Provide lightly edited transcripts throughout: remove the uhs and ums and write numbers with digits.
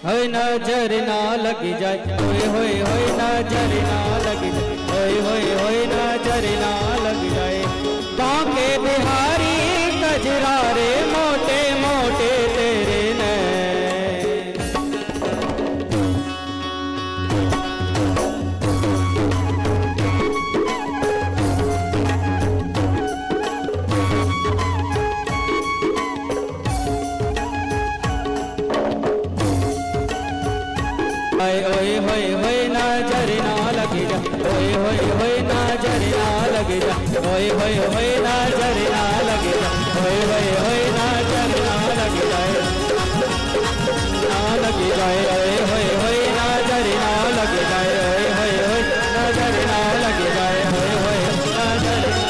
होय नजर ना लग जाए, होय होय होय नजर ना लग जाए, होय होय होय नजर ना लग जाए। बांके बिहारी कजरारे मोटे मोटे तेरे नैन। ओए होए होए नजर ना लग जा, ओए होए होए नजर ना लग जा, ओए होए होए नजर ना लग जा, ओए होए होए नजर ना लग जाए, ना लग जाए, ओए होए होए नजर ना लग जाए, ओए होए होए नजर ना लग जाए, ओए होए नजर ना।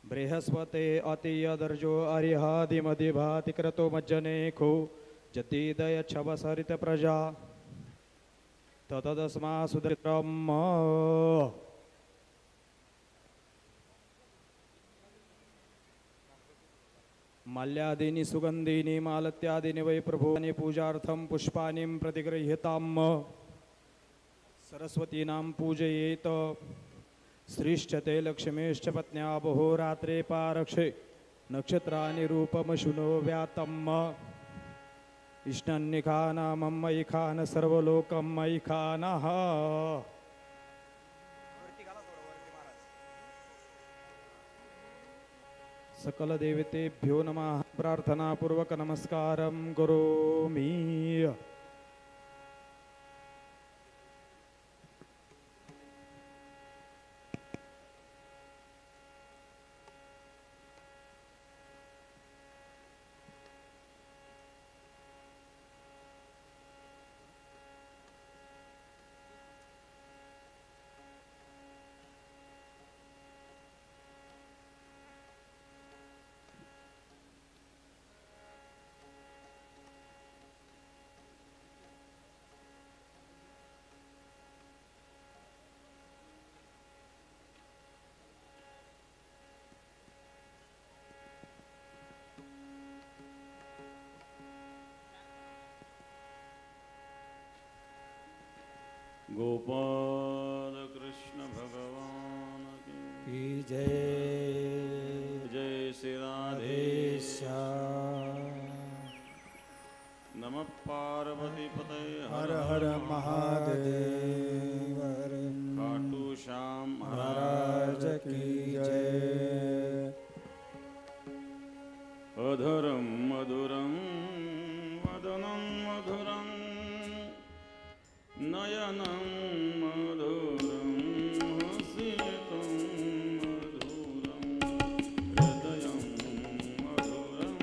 बृहस्पते अतियदर्जो अरिहादिमधिभाति क्रतो मज्जनेखो जतिदय छवसरित प्रजा ततदस्मा सुदृत्रम्। माल्यादीनि सुगंधीनि मालत्यादीनि वै प्रभोनि पूजार्थं पुष्पाणि प्रतिगृह्यताम्। सरस्वतीनां पूजयेत श्रीश्चते लक्ष्मीश्च पत्न्या बहुरात्रे पारक्षे नक्षत्राणि रूपमशुनो व्यातम्। इष्णन्निखानामं मयि खान सर्वलोकं मयि खानः। सकल देवतेभ्यो नमः प्रार्थनापूर्वक नमस्कारं करोमि। गोपाल कृष्ण भगवान की जय। जय श्री राधे नमः पार्वती पते हर हर महादेव। खाटू श्याम महाराज की जय। अधरम मधुरम वदनं मधुरं नयनं मधुरं हसितं मधुरं हृदयं मधुरं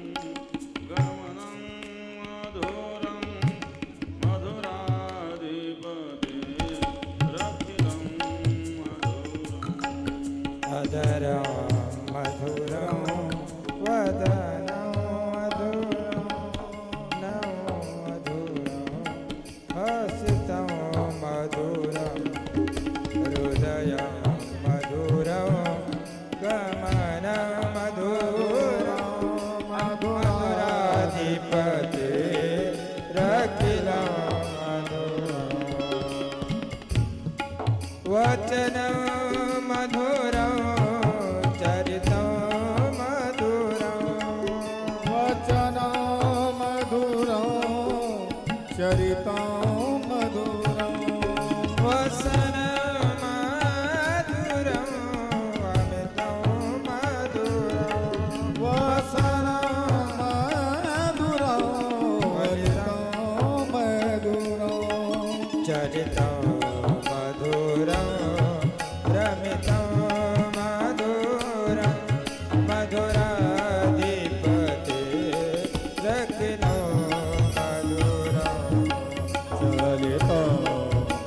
गमनं मधुरं मधुराधिपते रखिलं मधुरम्। अधरं मधुरं वदनं मधुरं नौ मधुरं हसितं मधुरं चरितं मधुरं वसन मधुरं अमृतं मधुरं वसनं मधुरं हरितं मधुरं चरितं मधुरं रमितं मधुरं मधुराधिपते रखिनो मधुरं चलितं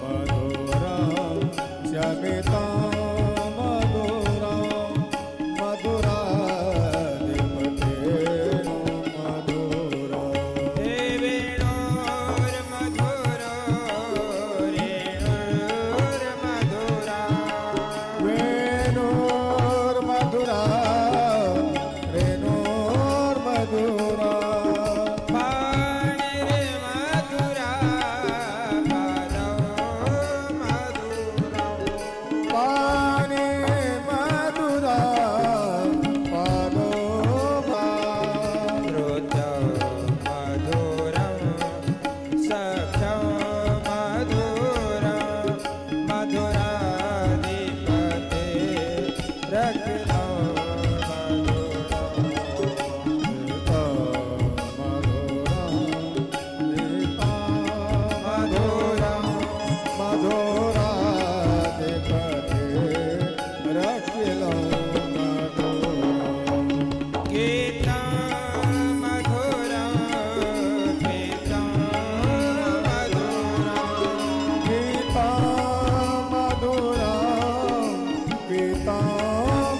मधुरं शमितं मधुरं मधुराधिपते मधुरं वेणोर्मधुरो रेणुर्मधुरा वेणोर्मधुरा रेणोर्मधुरा पाणिर्मधुरा पादौ मधुरं पाणि मधुरा पादो श्रुतौ मधुरं सख्यं मधुरं मधुराधिपते रखिनो मधुरं मधुराधिपते रखिलो मधुरं गीतं मधुरं गीतं मधुरं गीता मधुरा गीता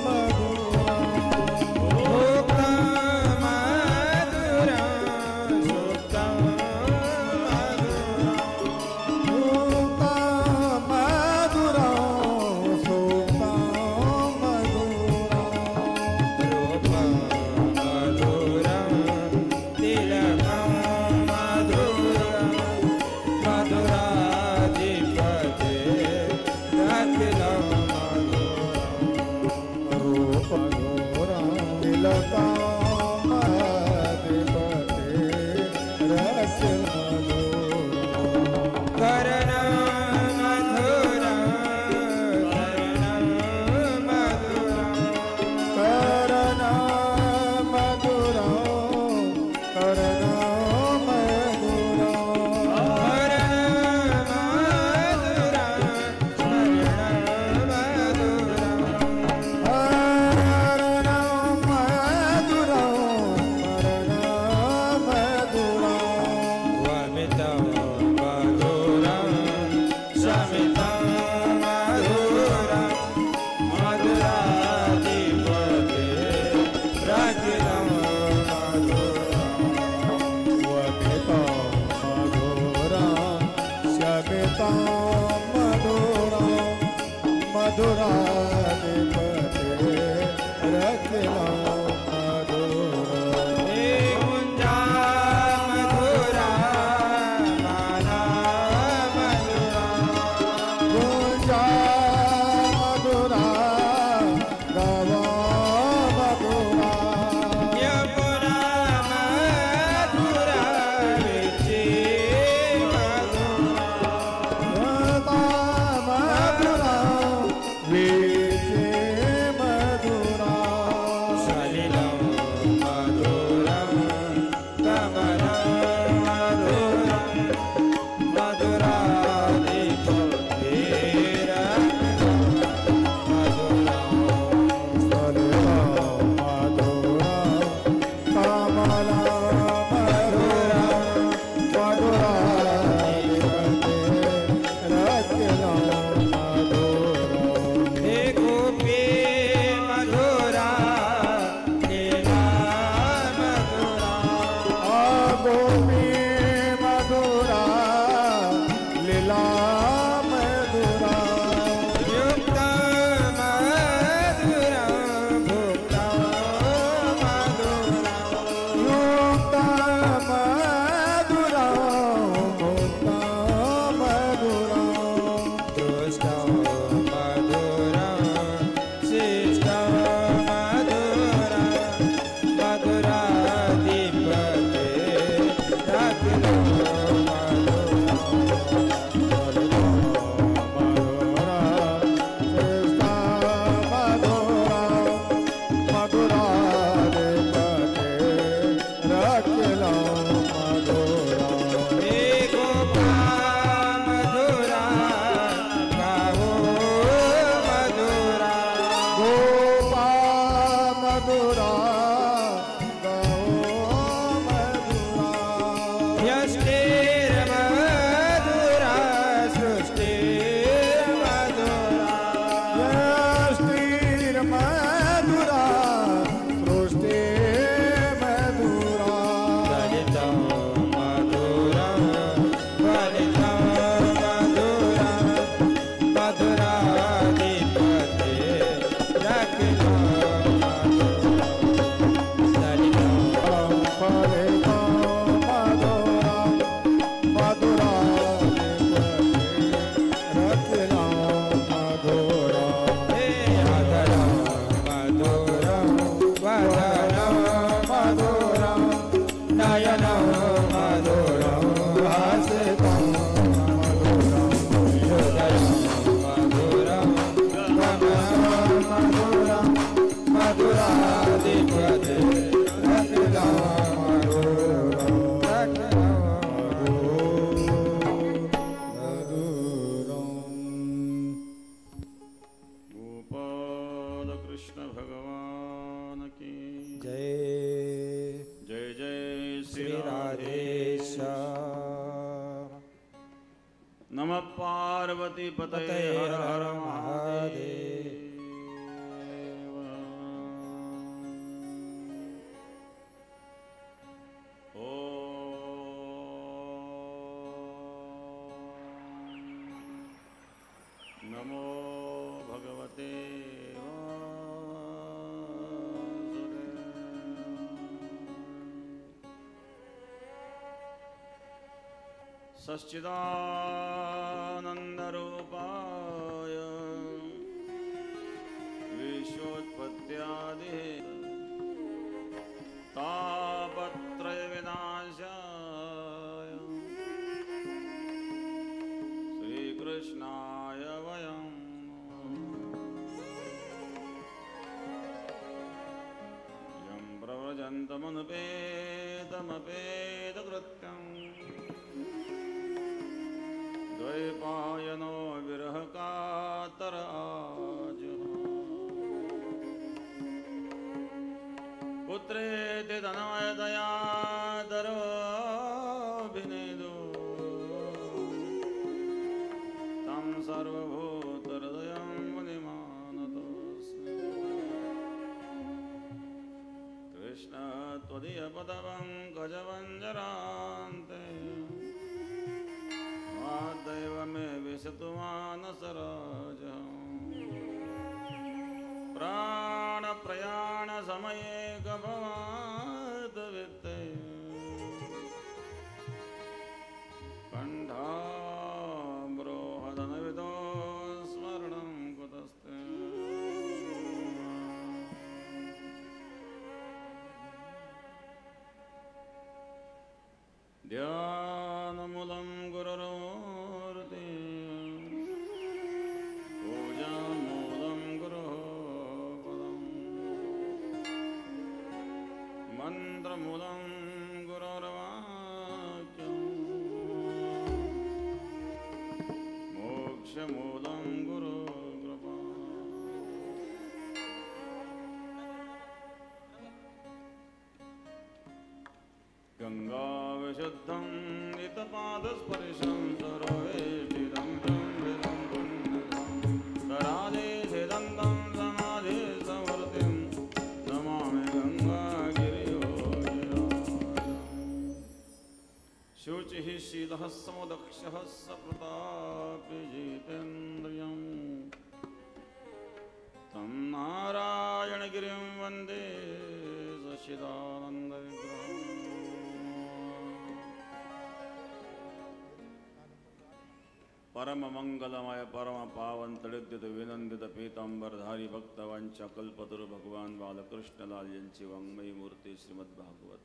मधुरा भोक्तं मधुरं सुप्तं मधुरं भूता मधुरा सुता मधुरा रूपं मधुरं तिलकं मधुरं मधुराधिपते रखिनो रूपधुरा तिलका मधिपते रखिल मधुरा कर्णं मधुरं कर्णं मधुरं करणा मधुरा करणा मधुरा मधुराधिपते रखिलो मधुरा गुंजा मधुरा गवा मधुरा गवा मधुरा वीचे मधुरा सलिला मधुरा कमला मधुरा मधुराधिपते रखिलो मधुरा गोपी मधुरा लीला मधुरा युक्त मधुरा मुक्त मधुरा मधुराधिपते रखिलो मधुरं यष्टिर्मधुरा सृष्टिर्मधुरा यष्टिर्मधुरा सृष्टिर्मधुरा ललितं मधुरं ललितं मधुरं मधुराधिपते रखिलं ललितं फलितं मधुरं मधुराधिपते रखिलं मधुरं हे अधरं मधुरं वदनं मधुरं नयनं मधुरं हसितं मधुरं हृदयं मधुरं गमनं मधुरं मधुराधिपते रखिलं मधुरं गोपाल कृष्ण भगवान की जय जय जय श्री श्री राधे राधेश्याम नमः पार्वती पतये पतये हर हर हर महादेव नमो भगवते सच्चिदानन्दरूपाय विश्वोत्पत्त्यादि तापत्रयविनाशाय श्रीकृष्णाय वयं यं प्रव्रजन्तमनुपेतमपेतकृत्यम् द्वैपायनो विरहकातर पुत्रेति तनयदयादरोऽभिनेदो तं सर्वभूतहृदयं मुनिमानतोऽस्मि कृष्ण त्वदीयपदपङ्कजवञ्जरान्ते वादैव मे विशतु मानसराजः प्राणप्रयाणसमये गभवादवित्ते कण्ठाम्रोहदनविदो स्मरणं कुतस्ते ध्यानमूलं गुरोर्ते पूजामूलं गुरोः पदम् मन्त्रमूलं गुरोर्वाक्यम् मोक्षमूलं गुरोर्कृपा गङ्गाविशुद्धं नितपादस्पर्शं सरोवेष्टितं विदं पुण्यं करालेशिदन्तं समाधि संवृतिं नमामि गङ्गागिरियोगिराजम् शुचिः शीलः समुदक्षः सप्रतापि जितेन्द्रियम् तं नारायणगिरिं वन्दे सच्चिदानन्दविग्रहम् परम मंगलमय परम पावन तडिद्युत विनंदित पीतांबरधारी भक्तवांच्या कल्पतरु भगवान बालकृष्णलाल यांची वाङ्मयी मूर्ती श्रीमद भागवत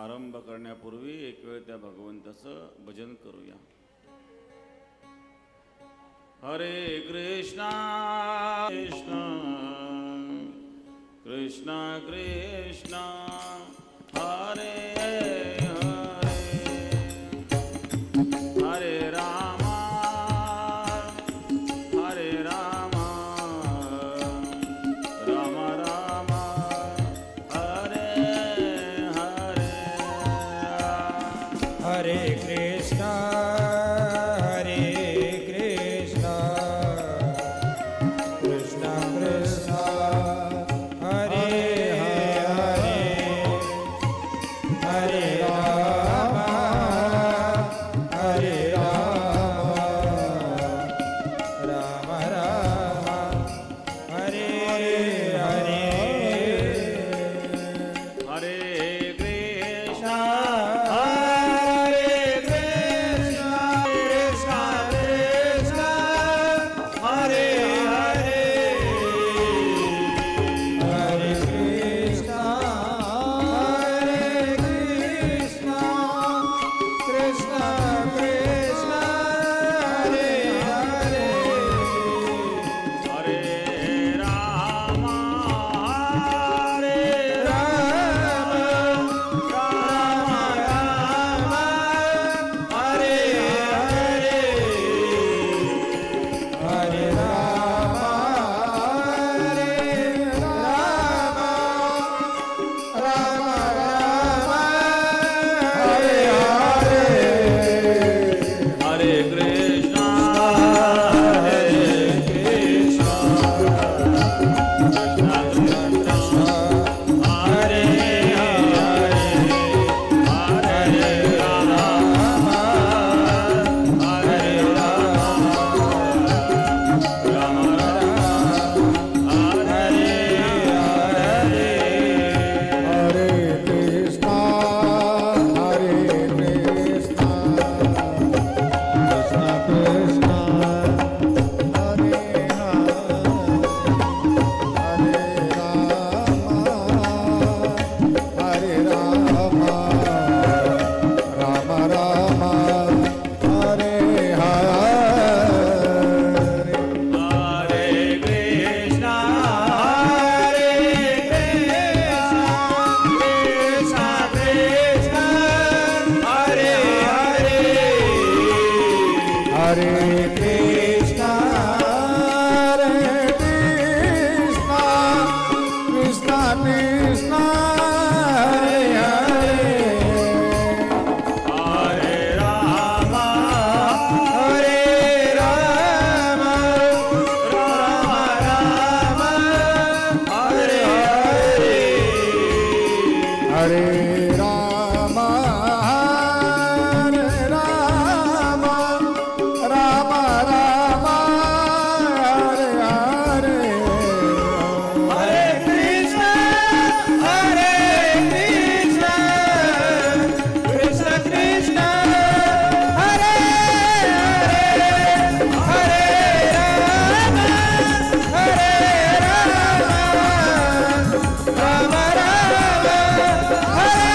आरंभ करण्यापूर्वी एक वेळ त्या भगवंताचं भजन करूया. हरे कृष्णा कृष्ण कृष्ण कृष्ण हरे हरे राम राम राम हरे राम हरे राम राम राम हरे हरे हरे कृष्ण कृष्ण कृष्ण हरे हरे राम राम राम हरे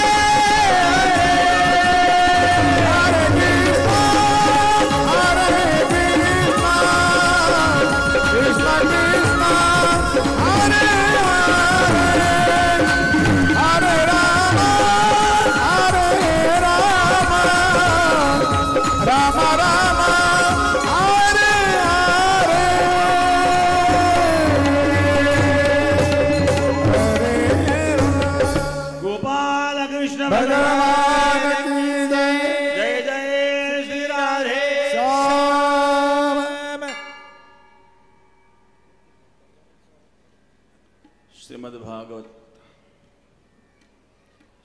कृष्ण कृष्ण हरे हरे राम राम राम हरे गोपाल कृष्ण भगवान की जय जय जय श्री राधे श्याम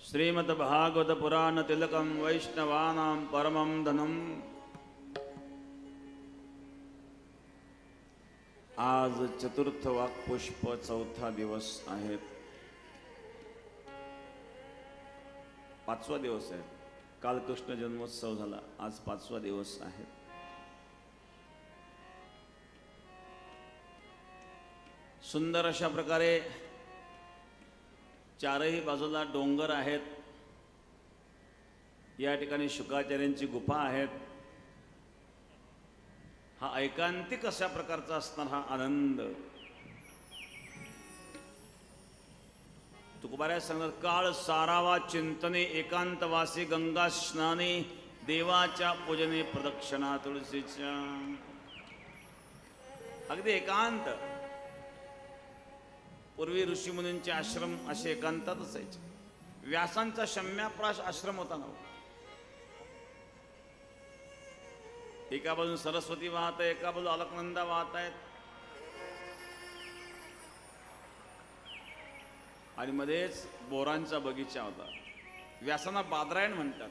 श्रीमद्भागवत पुराण तिलकम वैष्णवानां परमं धनम. आज चतुर्थ वाक्पुष्प चौथा दिवस आहे, पाचवा दिवस आहे. काल कृष्ण जन्मोत्सव झाला, आज पाचवा दिवस आहे. सुंदर अशा प्रकारे चारही बाजूला डोंगर आहेत. या ठिकाणी शुकाचार्यांची गुफा आहेत. हा ऐकांतिक अशा प्रकारचा असणार हा आनंद. तुकोबाऱ्या सांगतात, काळ सारावा चिंतने एकांतवासी गंगा स्नाने देवाच्या पूजने प्रदक्षिणा तुळशीच्या. अगदी एकांत. पूर्वी ऋषीमुनींचे आश्रम असे एकांतात असायचे. व्यासांचा शम्याप्राश आश्रम होता ना. एका बाजून सरस्वती वाहत आहे, एका बाजू अलकनंदा वाहत आहेत, आणि मध्येच बोरांचा बगीचा होता. व्यासांना बादरायण म्हणतात.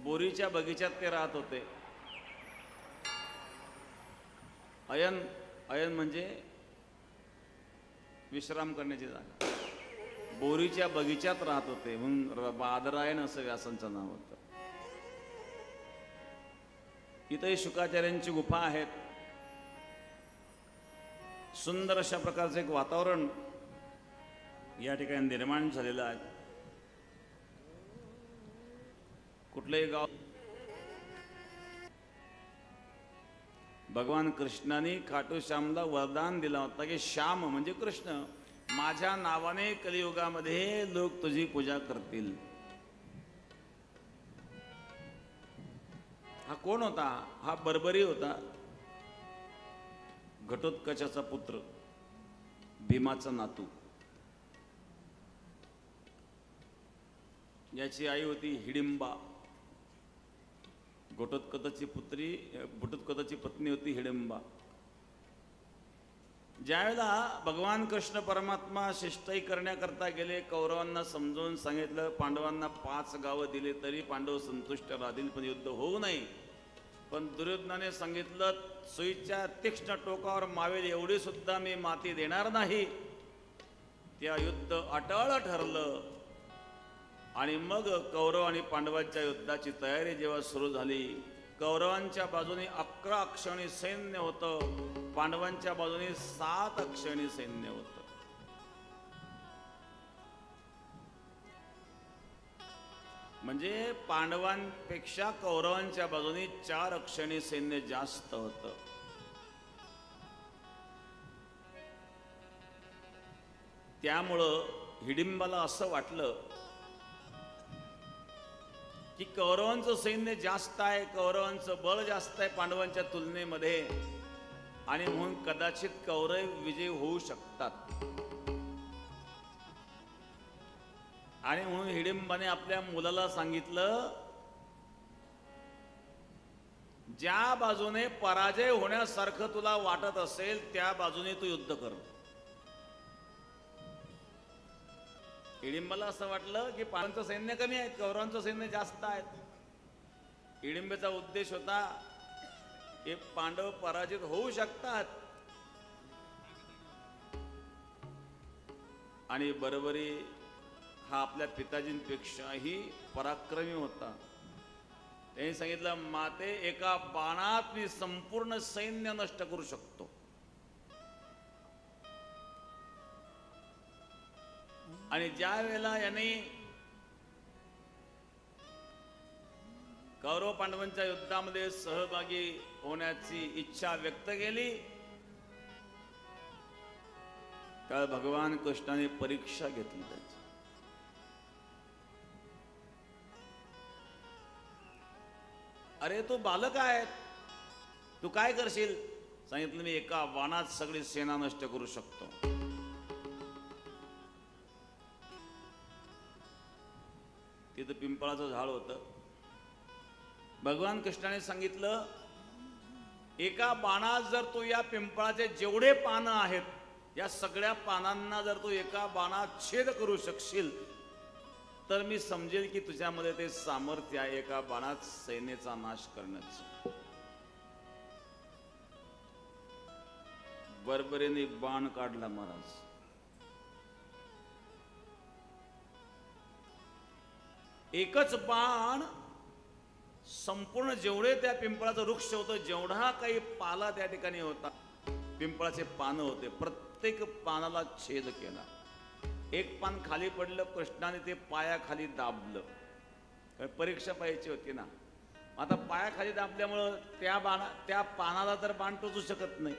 बोरीच्या बगीच्यात ते राहत होते. अयन अयन म्हणजे विश्राम करण्याची जागा. बोरीच्या बगीच्यात राहत होते म्हणून बादरायण असं व्यासांचं नाव होतं. इथंही शुकाचार्यांची गुफा आहेत. सुंदर अशा प्रकारचं एक वातावरण या ठिकाणी निर्माण झालेलं आहे. कुठलंही गाव. भगवान कृष्णाने खाटू श्यामला वरदान दिला होता की श्याम म्हणजे कृष्ण, माझ्या नावाने कलियुगामध्ये लोक तुझी पूजा करतील. हा कोण होता? हा बर्बरी होता, घटोत्कचाचा पुत्र, भीमाचा नातू. याची आई होती हिडिंबा. घटोत्कचाची पत्नी होती हिडिंबा. ज्यावेळेला भगवान कृष्ण परमात्मा शिष्टाई करण्याकरता गेले, कौरवांना समजावून सांगितलं, पांडवांना 5 गावं दिले तरी पांडव संतुष्ट राहतील, पण युद्ध होऊ नये. पण दुर्योधनाने सांगितलं, सुईच्या तीक्ष्ण टोकावर मावेल एवढी सुद्धा मी माती देणार नाही. त्या युद्ध अटळ ठरलं. आणि मग कौरव आणि पांडवांच्या युद्धाची तयारी जेव्हा सुरू झाली, कौरवांच्या बाजूने 11 अक्षणी सैन्य होतं, पांडवांच्या बाजूने 7 अक्षणी सैन्य होतं. म्हणजे पांडवांपेक्षा कौरवांच्या बाजूने 4 अक्षणी सैन्य जास्त होतं. त्यामुळं हिडिंबाला असं वाटलं की कौरवांचं सैन्य जास्त आहे, कौरवांचं बळ जास्त आहे पांडवांच्या तुलनेमध्ये, आणि म्हणून कदाचित कौरव विजय होऊ शकतात. आणि म्हणून हिडिंबाने आपल्या मुलाला सांगितलं, ज्या बाजूने पराजय होण्यासारखं तुला वाटत असेल त्या बाजूने तू युद्ध कर. हिडिंबाला असं वाटलं की पांडवांचं सैन्य कमी आहेत, कौरवांचं सैन्य जास्त आहेत. हिडिंबाचा उद्देश होता की पांडव पराजित होऊ शकतात आणि बरोबरी हा आपल्या पिताजींपेक्षाही पराक्रमी होता. त्यांनी सांगितलं, माते एका बाणात मी संपूर्ण सैन्य नष्ट करू शकतो. आणि ज्या वेळेला यांनी कौरव पांडवांच्या युद्धामध्ये सहभागी होण्याची इच्छा व्यक्त केली, त्या भगवान कृष्णाने परीक्षा घेतली त्याची. अरे तू बालक आहे, तू काय करशील? सांगितलं, मी एका बाणात सगळी सेना नष्ट करू शकतो. तिथं पिंपळाचं झाड होतं. भगवान कृष्णाने सांगितलं, एका बाणात जर तू या पिंपळाचे जेवढे पानं आहेत, या सगळ्या पानांना जर तू एका बाणात छेद करू शकशील, तर मी समजेल की तुझ्यामध्ये ते सामर्थ्य आहे एका बाणात सैन्याचा नाश करण्याचं. बरोबरीने बाण काढला महाराज. एकच बाण संपूर्ण जेवढे त्या पिंपळाचं वृक्ष होतं, जेवढा काही पाला त्या ठिकाणी होता, पिंपळाचे पानं होते, प्रत्येक पानाला छेद केला. एक पान खाली पडलं, कृष्णाने ते पायाखाली दाबलं. परीक्षा पाहायची होती ना. आता पायाखाली दाबल्यामुळं त्या पानाला तर बाण टोचू शकत नाही.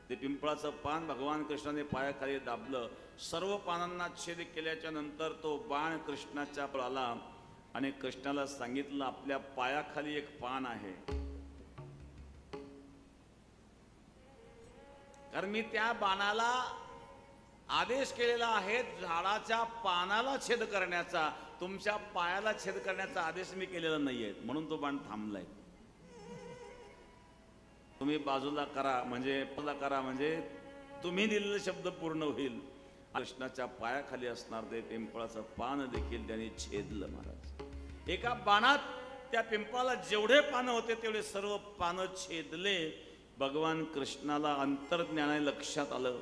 ते पिंपळाचं पान भगवान कृष्णाने पायाखाली दाबलं. सर्व पानांना छेद केल्याच्या नंतर तो बाण कृष्णाच्या आला आणि कृष्णाला सांगितलं, आपल्या पायाखाली एक पान आहे, कारण मी त्या बाणाला आदेश केलेला आहे झाडाच्या पानाला छेद करण्याचा, तुमच्या पायाला छेद करण्याचा आदेश मी केलेला नाहीये, म्हणून तो बाण थांबलाय. तुम्ही बाजूला करा म्हणजे तुम्ही दिलेले शब्द पूर्ण होईल. कृष्णाच्या पायाखाली असणार ते पिंपळाचं पान देखील त्यांनी छेदलं महाराज. एका बाणात त्या पिंपळाला जेवढे पानं होते तेवढे सर्व पानं छेदले. भगवान कृष्णाला अंतर्ज्ञानाने लक्षात आलं,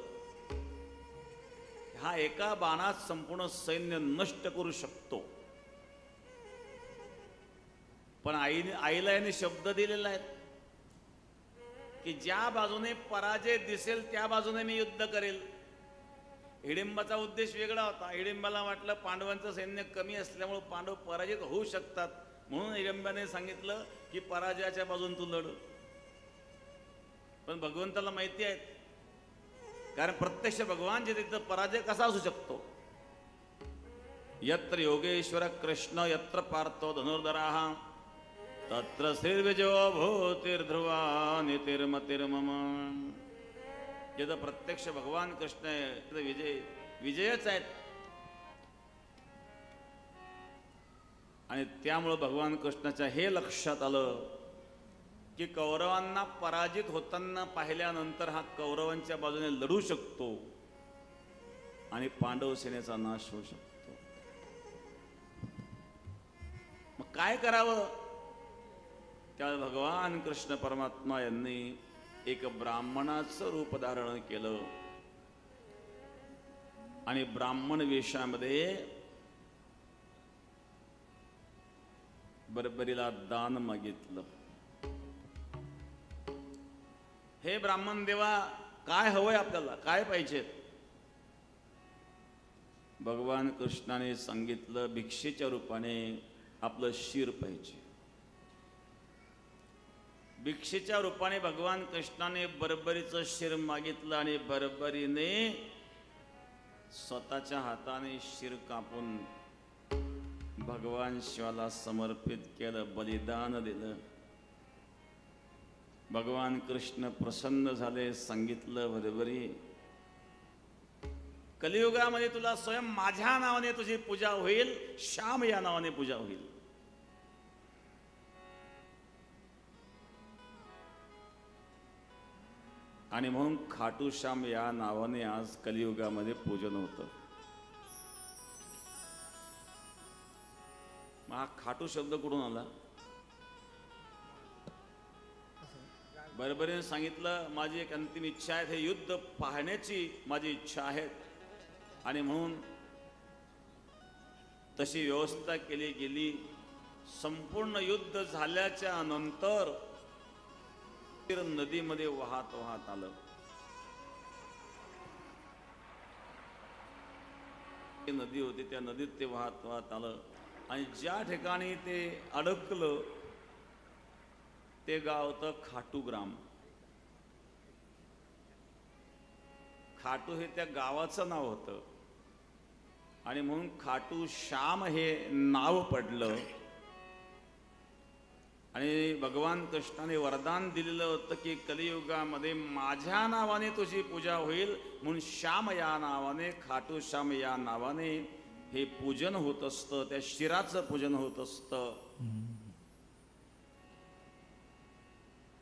हा एका बाणात संपूर्ण सैन्य नष्ट करू शकतो. पण आईला याने शब्द दिलेला आहे की ज्या बाजूने पराजय दिसेल त्या बाजूने मी युद्ध करेल. हिडिंबाचा उद्देश वेगळा होता. हिडिंबाला वाटलं पांडवांचं सैन्य कमी असल्यामुळे पांडव पराजित होऊ शकतात, म्हणून हिडिंबाने सांगितलं की पराजयाच्या बाजून तू लढ. पण भगवंताला माहिती आहे, कारण प्रत्यक्ष भगवान जे तिथं पराजय कसा असू शकतो. यत्र योगेश्वर कृष्ण यत्र पार्थो धनुर्धराः तत्र श्रीर्विजयो भूतिर्ध्रुवा नितिर्मतिर्मम. जिथं प्रत्यक्ष भगवान कृष्ण आहे तिथं विजयच आहेत. आणि त्यामुळं भगवान कृष्णाच्या हे लक्षात आलं की कौरवांना पराजित होताना पाहिल्यानंतर हा कौरवांच्या बाजूने लढू शकतो आणि पांडव सेनेचा नाश होऊ शकतो. मग काय करावं? त्यावेळी भगवान कृष्ण परमात्मा यांनी एक ब्राह्मणाचं रूप धारण केलं आणि ब्राह्मण वेशामध्ये बरोबरीला दान मागितलं. हे ब्राह्मण देवा, काय हवंय आपल्याला, काय पाहिजे? भगवान कृष्णाने सांगितलं, भिक्षेच्या रूपाने आपलं शिर पाहिजे. भिक्षेच्या रूपाने भगवान कृष्णाने बरोबरीचं शिर मागितलं आणि बरोबरीने स्वतःच्या हाताने शिर कापून भगवान शिवाला समर्पित केलं, बलिदान दिलं. भगवान कृष्ण प्रसन्न झाले. सांगितलं, बरोबरी कलियुगामध्ये तुला स्वयं माझ्या नावाने तुझी पूजा होईल, श्याम या नावाने पूजा होईल. आणि म्हणून खाटूश्याम या नावाने आज कलियुगामध्ये पूजन होतं. मग हा खाटू शब्द कुठून आला? बरोबरीने सांगितलं, माझी एक अंतिम इच्छा आहे, हे युद्ध पाहण्याची माझी इच्छा आहे आणि म्हणून तशी व्यवस्था केली गेली. संपूर्ण युद्ध झाल्याच्या नंतर नदीमध्ये वाहत वाहत आलं. नदी होती, त्या नदीत ते वाहत वाहत आलं आणि ज्या ठिकाणी ते अडकलं ते गाव होतं खाटूग्राम. खाटू हे त्या गावाचं नाव होतं आणि म्हणून खाटूश्याम हे नाव पडलं. आणि भगवान कृष्णाने वरदान दिलेलं होतं की कलियुगामध्ये माझ्या नावाने तुझी पूजा होईल, म्हणून श्याम या नावाने, खाटूश्याम या नावाने हे पूजन होत असतं, त्या शिराचं पूजन होत असतं.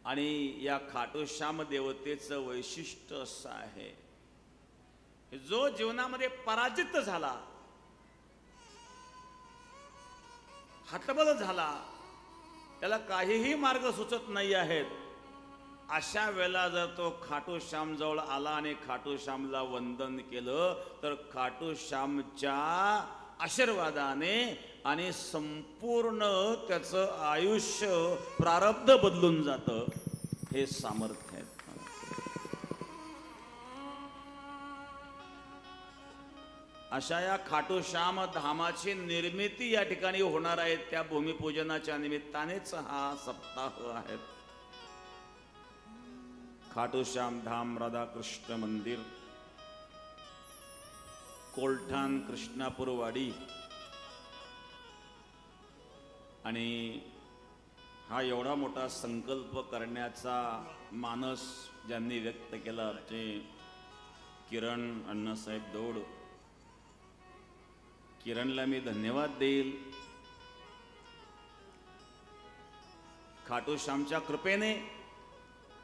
आणि या खाटूश्याम देवतेचं वैशिष्ट्य असं आहे, जो जीवनामध्ये पराजित झाला, हतबल झाला, त्याला काहीही मार्ग सुचत नाही आहेत, अशा वेळेला जर तो खाटूश्याम जवळ आला आणि खाटूश्यामला वंदन केलं तर खाटूश्यामच्या आशीर्वादाने आणि संपूर्ण त्याचं आयुष्य प्रारब्ध बदलून जातं. हे सामर्थ्य आहे. अशा या खाटूश्याम धामाची निर्मिती या ठिकाणी होणार आहे. त्या भूमिपूजनाच्या निमित्तानेच हा सप्ताह आहे. खाटूश्याम धाम राधाकृष्ण मंदिर, कोलठाण कृष्णापूरवाडी. आणि हा एवढा मोठा संकल्प करण्याचा मानस ज्यांनी व्यक्त केला ते किरण अण्णासाहेब दौड. किरणला मी धन्यवाद देईल. खाटूश्यामच्या कृपेने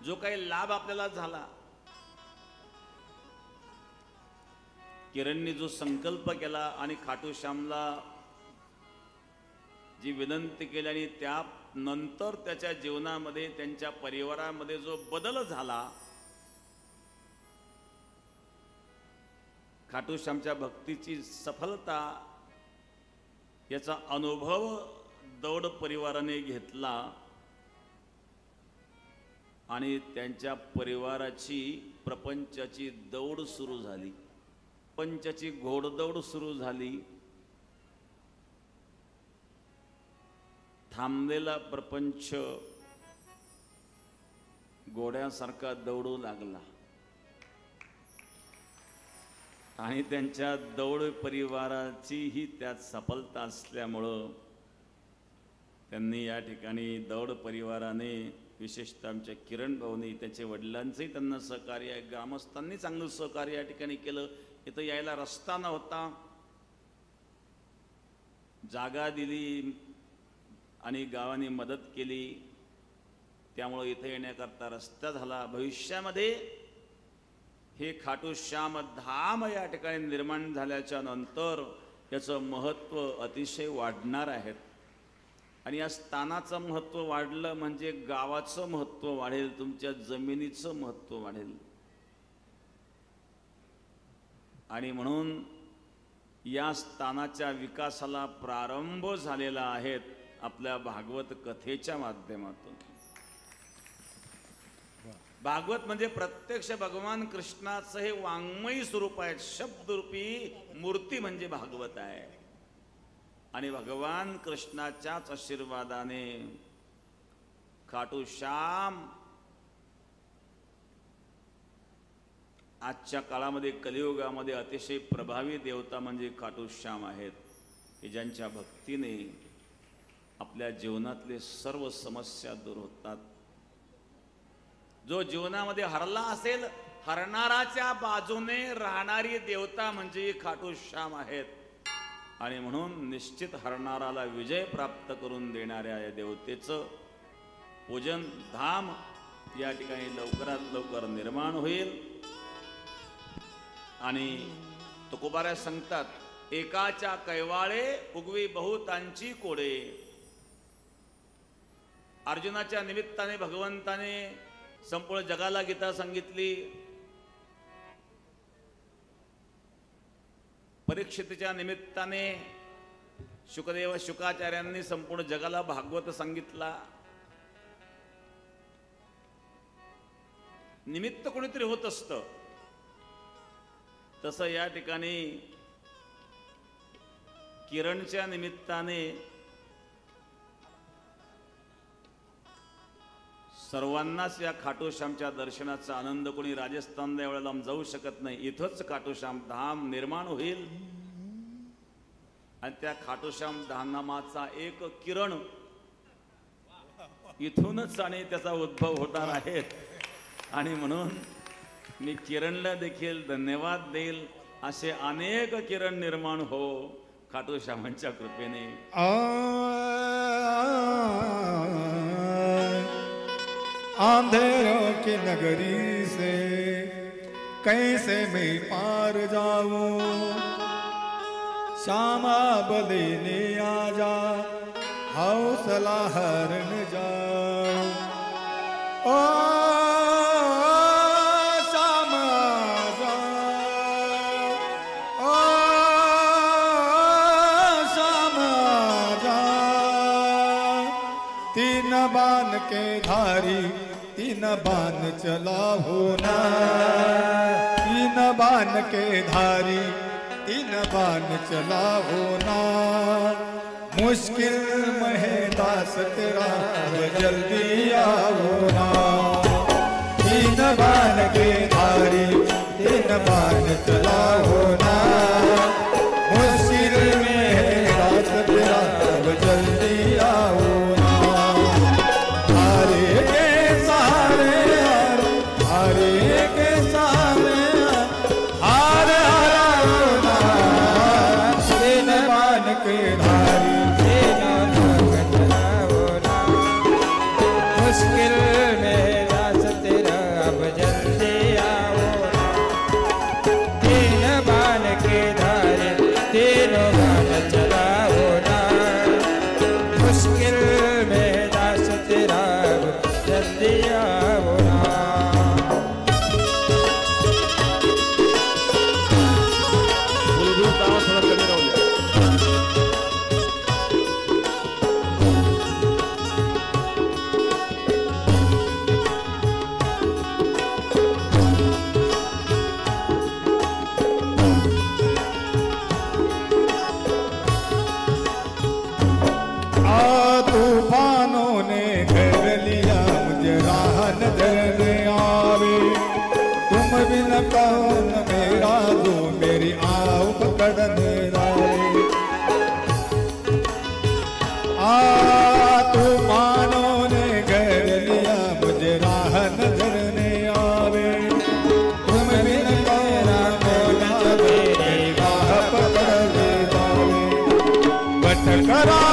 जो काही लाभ आपल्याला झाला, किरणनी जो संकल्प केला आणि खाटूश्यामला जी विनंती केली आणि त्यानंतर त्याच्या जीवनामध्ये, त्यांच्या परिवारामध्ये जो बदल झाला, खाटूश्यामच्या भक्तीची सफलता याचा अनुभव दौड परिवाराने घेतला आणि त्यांच्या परिवाराची प्रपंचाची दौड सुरू झाली. प्रपंचाची घोडदौड सुरू झाली. थांबलेला प्रपंच घोड्यासारखा दौडू लागला आणि त्यांच्या दौड परिवाराची ही त्यात सफलता असल्यामुळं त्यांनी या ठिकाणी दौड परिवाराने, विशेषतः आमच्या किरण भाऊनी, त्याच्या वडिलांचंही त्यांना सहकार्य आहे, ग्रामस्थांनी चांगलं सहकार्य या ठिकाणी केलं. इथं यायला रस्ता नव्हता, जागा दिली आणि गावाने मदत केली, त्यामुळं इथं येण्याकरता रस्ता झाला. भविष्यामध्ये हे खाटूश्याम धाम या ठिकाणी निर्माण झाल्याच्या नंतर याचं महत्त्व अतिशय वाढणार आहे. आणि या स्थानाचं महत्त्व वाढलं म्हणजे गावाचं महत्त्व वाढेल, तुमच्या जमिनीचं महत्त्व वाढेल. आणि म्हणून या स्थानाच्या विकासाला प्रारंभ झालेला आहे आपल्या भागवत कथेच्या माध्यमातून. भागवत म्हणजे प्रत्यक्ष भगवान कृष्णाचं हे वाङ्मयी स्वरूप आहे. शब्दरूपी मूर्ती म्हणजे भागवत आहे. आणि भगवान कृष्णाच्याच आशीर्वादाने खाटूश्याम आजच्या काळामध्ये, कलियुगामध्ये अतिशय प्रभावी देवता म्हणजे खाटूश्याम आहेत, की ज्यांच्या भक्तीने आपल्या जीवनातले सर्व समस्या दूर होतात. जो जीवनामध्ये हरला असेल, हरणाराच्या बाजूने राहणारी देवता म्हणजे खाटूश्याम आहेत. आणि म्हणून निश्चित हरणाराला विजय प्राप्त करून देणाऱ्या या देवतेचं पूजन धाम या ठिकाणी लवकरात लवकर निर्माण होईल. आणि तुकोबाऱ्या सांगतात, एकाच्या कैवाळे उगवी बहुतांची कोडे. अर्जुनाच्या निमित्ताने भगवंताने संपूर्ण जगाला गीता सांगितली. परीक्षितच्या निमित्ताने शुकदेव शुकाचार्यांनी संपूर्ण जगाला भागवत सांगितला. निमित्त कोणीतरी होत असतं. तसं या ठिकाणी किरणच्या निमित्ताने सर्वांनाच या खाटूश्यामच्या दर्शनाचा आनंद. कोणी राजस्थानला एवढ्या लांब जाऊ शकत नाही. इथंच खाटूश्याम धाम निर्माण होईल आणि त्या खाटूश्याम धामाचा एक किरण इथूनच आणि त्याचा उद्भव होणार आहे. आणि म्हणून मी किरणला देखील धन्यवाद देईल. असे अनेक किरण निर्माण हो खाटूश्यामांच्या कृपेने. अंधेरों की नगरी से कैसे मैं पार जाऊं, श्यामा बलेने आजा हौसला हरण जाऊं. ओ श्यामा जा, ओ श्यामा जा. तीन बाण के धारी तीन बाण चलाओ ना, तीन बाण के धारी तीन बाण चलाओ ना. मुश्किल में है दास तेरा जल्दी आओ ना. तीन बाण के धारी तीन बाण चलाओ ना. मुश्किल में है दास तेरा जल्दी आओ ना. हारे के सहारे हारे के सहारे हार हारो ना. तीन बाण के धारी मुश्किल में दास तेरा अब जल्दी आओ. तीन बाण के धारे तीनों बाण चलाओ ना. मुश्किल में दास तेरा अब जल्दी आओ ना. तूफानों ने घेर लिया मुझे, राह नजर न आवे. तुम बिन कौन मेरा दो मेरी आव पकड़ने आए. तूफानों ने घेर लिया मुझे, राह नजर न आवे. तुम बिन कौन मेरा मेरी राह पकड़ने आवे. भटक रहा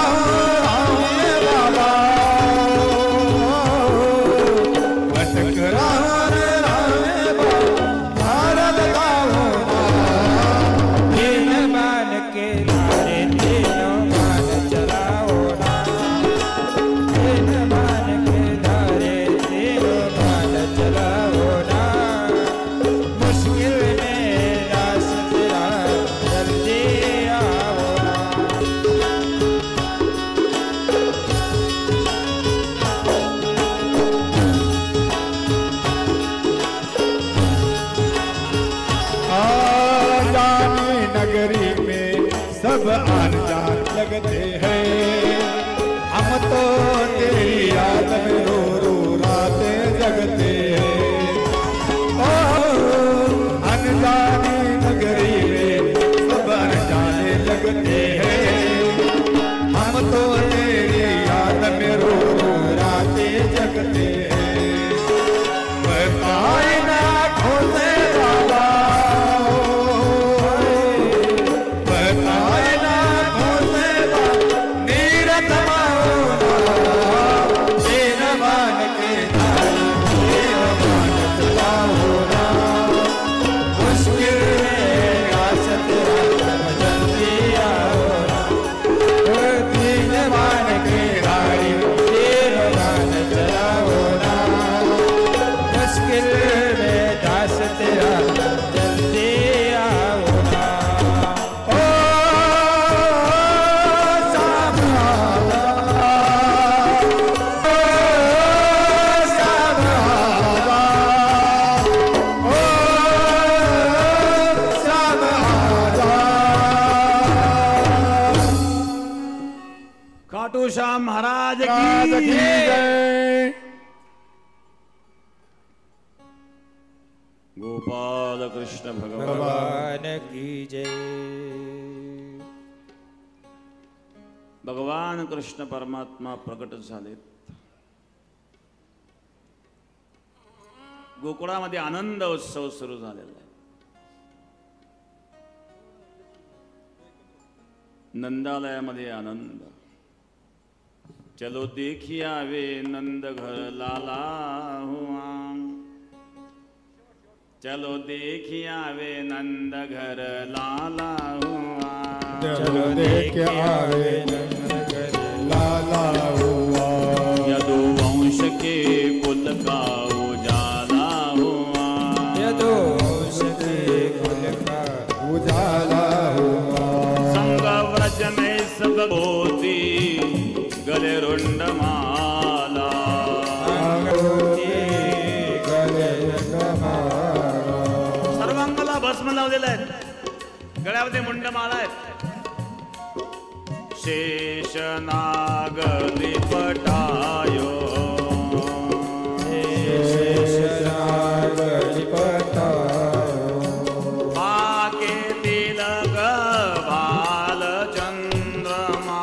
सब आन जान लगते हैं. हम तो तेरी याद में रो रो रातें जगते हैं. ओ अनजानी नगरी में सब अनजाने लगते हैं. हम तो तेरी याद में रो रो रातें जगते हैं. बताए ना खोसे बाबा, तीन बाण के धारी सद्गुरुश्याम महाराज राज की की जय. गोपाल कृष्ण भगवान भगवान की जय. भगवान कृष्ण परमात्मा प्रकट झालेत. गोकुळामध्ये आनंद उत्सव सुरू झालेला आहे. नंदालयामध्ये आनंद. चलो देखिया वे नंद घर लाला हुआ. चलो देखिया वे नंद घर लाला हुआ. चलो देख आवे नंदघर लाला हुआ. यदु वंश के कुल का उजाला हुआ. यदो वंश के कुल का उजाला हुआ. संग व्रज में सब होती गले रुंड माला. सर्वांगाला भस्म लावलेला आहे. गळ्यामध्ये मुंडमाळा आहेत. शेष नाग लिपटायो. बाके तिलक बाल चंद्रमा.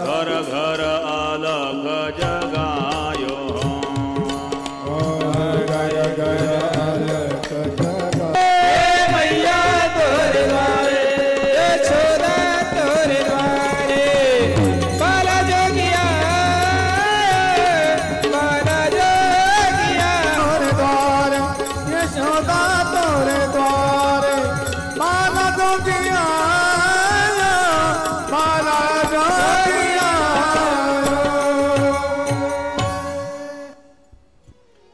घर घर अलग जगायो. मैया तोरे द्वारे छोरा तोरे द्वारे बाला जोगिया तोरे द्वार यशोदा तोरे द्वार माला जोगिया माला जोगिया.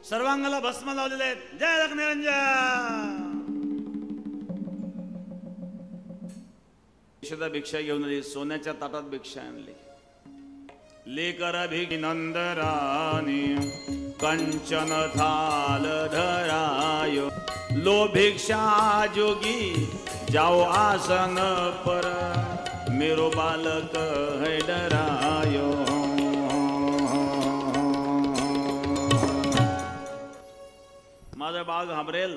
सर्वांगाला भस्म लावलेले आहेत. जय लग्निरंजन. यशोदा भिक्षा घेऊन आली. सोन्याच्या ताटात भिक्षा आणली. लेकर अभिनंदरानी कंचन थाल धरायो. लो भिक्षा जोगी जाओ आसन पर. मेरो बालक है डरायो. माझं बाळ घाबरेल.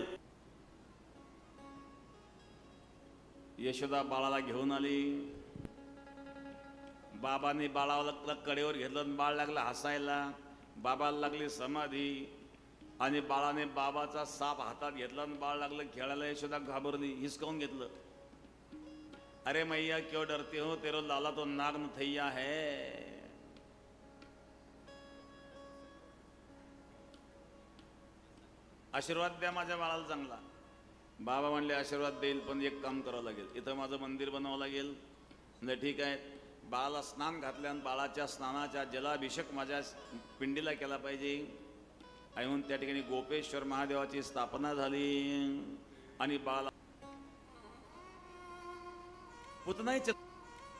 यशोदा बाळाला घेऊन आली. बाबाने बाळाला कडेवर घेतलं आणि बाळ लागला हसायला. बाबाला लागली समाधी आणि बाळाने बाबाचा साप हातात घेतला आणि बाळ लागलं खेळायला. यशोदा घाबरली. हिसकावून घेतलं. अरे मैया क्यों डरते हो, तेरो लाला तो नाग नथैया है. आशीर्वाद द्या माझ्या बाळाला चांगला. बाबा म्हणले आशीर्वाद देईल, पण एक काम करावं लागेल. इथं माझं मंदिर बनावं लागेल. म्हणजे ठीक आहे. बाळाला स्नान घातल्यानं बाळाच्या स्नानाचा जलाभिषेक माझ्या पिंडीला केला पाहिजे. आणि म्हणून त्या ठिकाणी गोपेश्वर महादेवाची स्थापना झाली. आणि बाळाला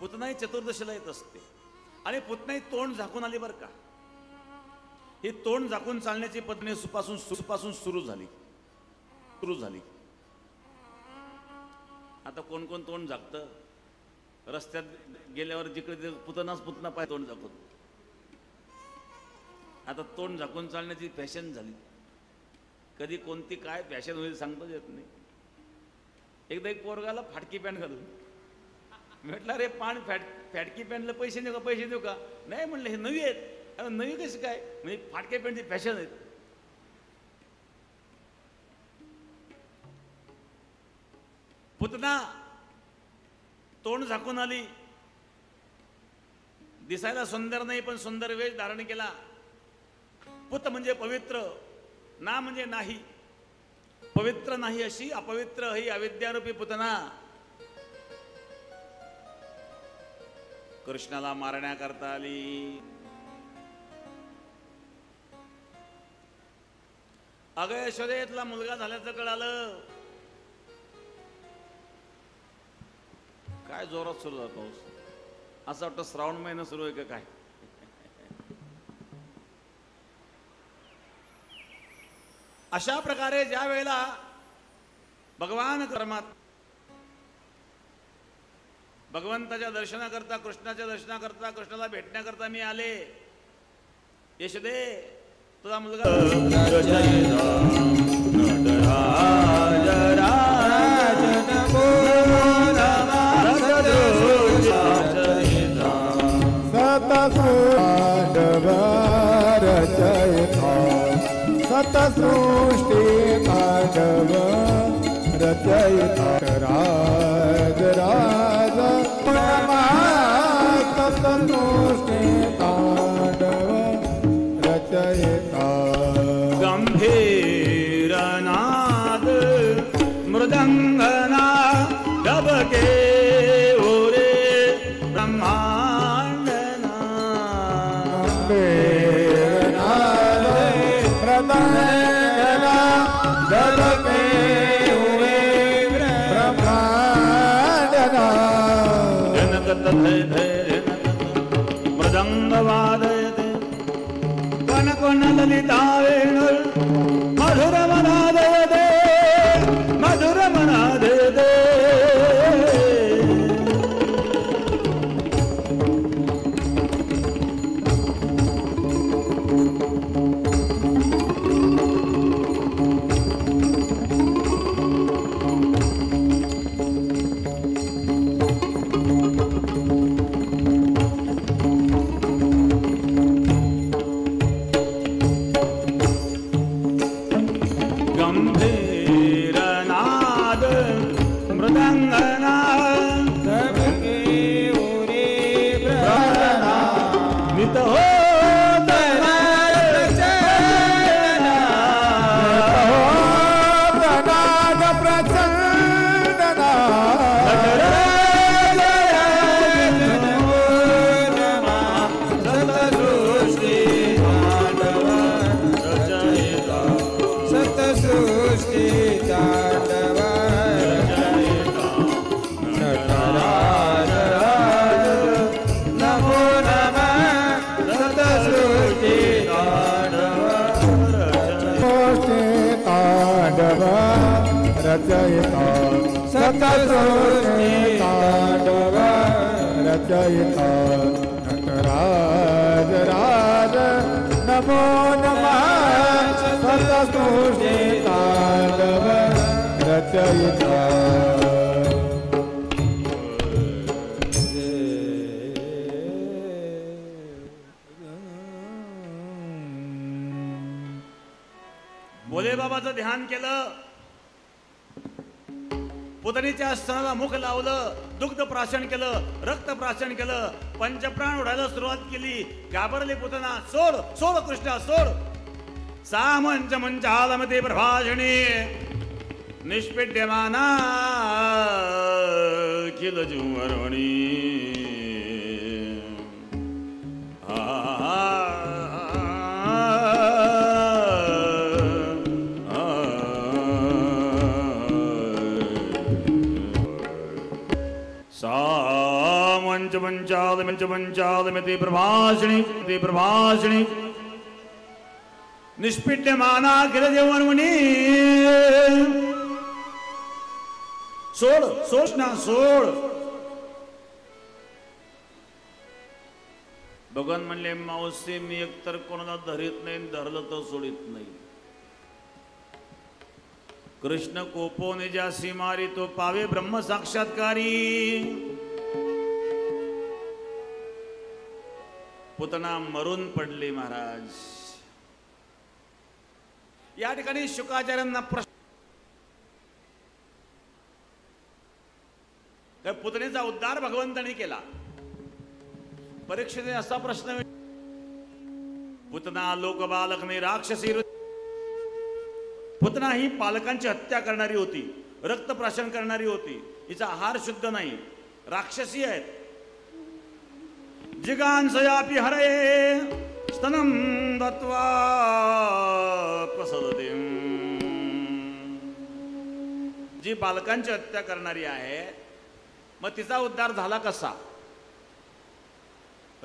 पुतनाई चतुर्दशीला येत असते. आणि पुतनाई तोंड झाकून आली बरं का. ही तोंड झाकून चालण्याची पद्धती सुपासून सुरू झाली. आता कोण कोण तोंड झाकतं. रस्त्यात गेल्यावर जिकडे पुतना पाय तोंड झाकून. आता तोंड झाकून चालण्याची फॅशन झाली. कधी कोणती काय फॅशन होईल सांगताच येत नाही. एकदा एक पोरगाला फाटकी पॅन्ट घालून म्हटलं रे फाटकी पॅन्टला पैसे देऊ का. नाही म्हणलं हे नवी आहेत. नवी कशी काय म्हणजे फाटक्या पॅन्टची फॅशन आहेत. पुतना तोंड झाकून आली. दिसायला सुंदर नाही पण सुंदर वेश धारण केला. पुत म्हणजे पवित्र, ना म्हणजे नाही. पवित्र नाही अशी अपवित्र ही अविद्यारूपी पुतना कृष्णाला मारण्याकरता आली. अगं यशोदेतला मुलगा झाल्याचं कळालं. काय जोरात सुरू झाला पाऊस. असं वाटतं श्रावण महिना सुरू आहे का काय. अशा प्रकारे ज्या वेळेला भगवान परमात्मा भगवंताच्या दर्शनाकरता, कृष्णाच्या दर्शनाकरता, कृष्णाला भेटण्याकरता मी आले. यशोदे, तुझा मुलगा सतसृष्टी तांडव रचयिता राज राज सतसृष्टी तांडव रचयिता. गंभीरनाद मृदंगना डबके ओरे ब्रह्मांडना. मृदंग वादयते कन कन ललिता वेणुर मधुर मनादयते मधुर मनादयते. गंभीरनाद मृदंगना सबके ओरे ब्रह्मना नित हो रचयिता सतसृष्टि तांडव रचयिता. नटराज राज नमो नमः सतसृष्टि तांडव रचयिता. भोले बाबाचं ध्यान केलं, पुतणीच्या स्तनाला मुख लावलं, दुग्ध प्राशन केलं, रक्त प्राशन केलं, पंचप्राण उडायला सुरुवात केली. घाबरली पुतना, सोड सोड कृष्णा सोड. सामंच मंचालमते प्रभाषणी निष्पिड्यमाना किल जुवरवणी. पंचालमिति प्रभाषणी निष्पिड्यमाना किल जुवरवणी. सोड सोड ना सोड. भगवान म्हणले, मावशी मी एकतर कोणाला धरीत नाही, धरलं तर सोडित नाही. कृष्ण कोपोने ज्यासी मारी तो पावे ब्रह्म साक्षात्कारी. पुतना मरून पडली महाराज. या ठिकाणी शुकाचार्यांना प्रश्न, पुतणीचा उद्धार भगवंतांनी केला. परीक्षेने असा प्रश्न, पुतना लोकबालकने राक्षसी. पुतना ही पालकांची हत्या करणारी होती, रक्तप्राशन करणारी होती. हिचा आहार शुद्ध नाही, राक्षसी आहेत. जिगांसयापि हरये स्तनं दत्वा प्रसदते. जी बालकांची हत्या करणारी आहे, मग तिचा उद्धार झाला कसा?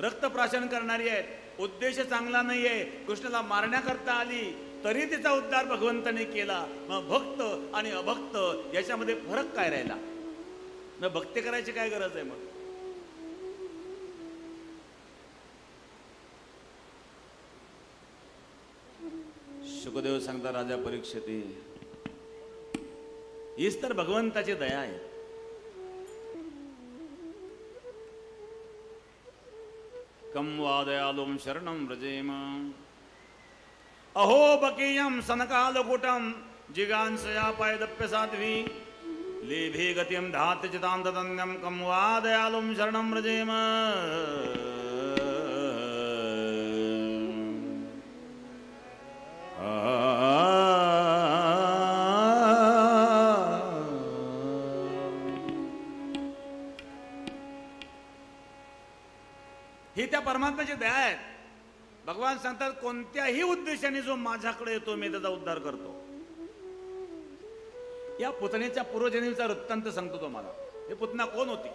रक्तप्राशन करणारी आहे, उद्देश चांगला नाहीये, कृष्णाला मारण्याकरता आली, तरी तिचा उद्धार भगवंताने केला. मग भक्त आणि अभक्त याच्यामध्ये फरक काय राहिला? मग भक्ती करायची काय गरज आहे? मग सुखदेव सांगता राजा परीक्षिती, हीच तर भगवंताची दया आहे. कम वा दयालुम शरणं व्रजेम, अहो बकीयम सनकालकुटम जिगांसया पायदप्य साध्वी, लेभे गतिम धात चितांतन्यम कम वा दयालुम शरणं व्रजेम. ही त्या परमात्म्याची दया आहे. भगवान सांगतात कोणत्याही उद्देशाने जो माझ्याकडे येतो मी त्याचा उद्धार करतो. या पुतणेच्या पूर्वजन्मीचा वृत्तांत सांगतो तो मला. हे पुतना कोण होती?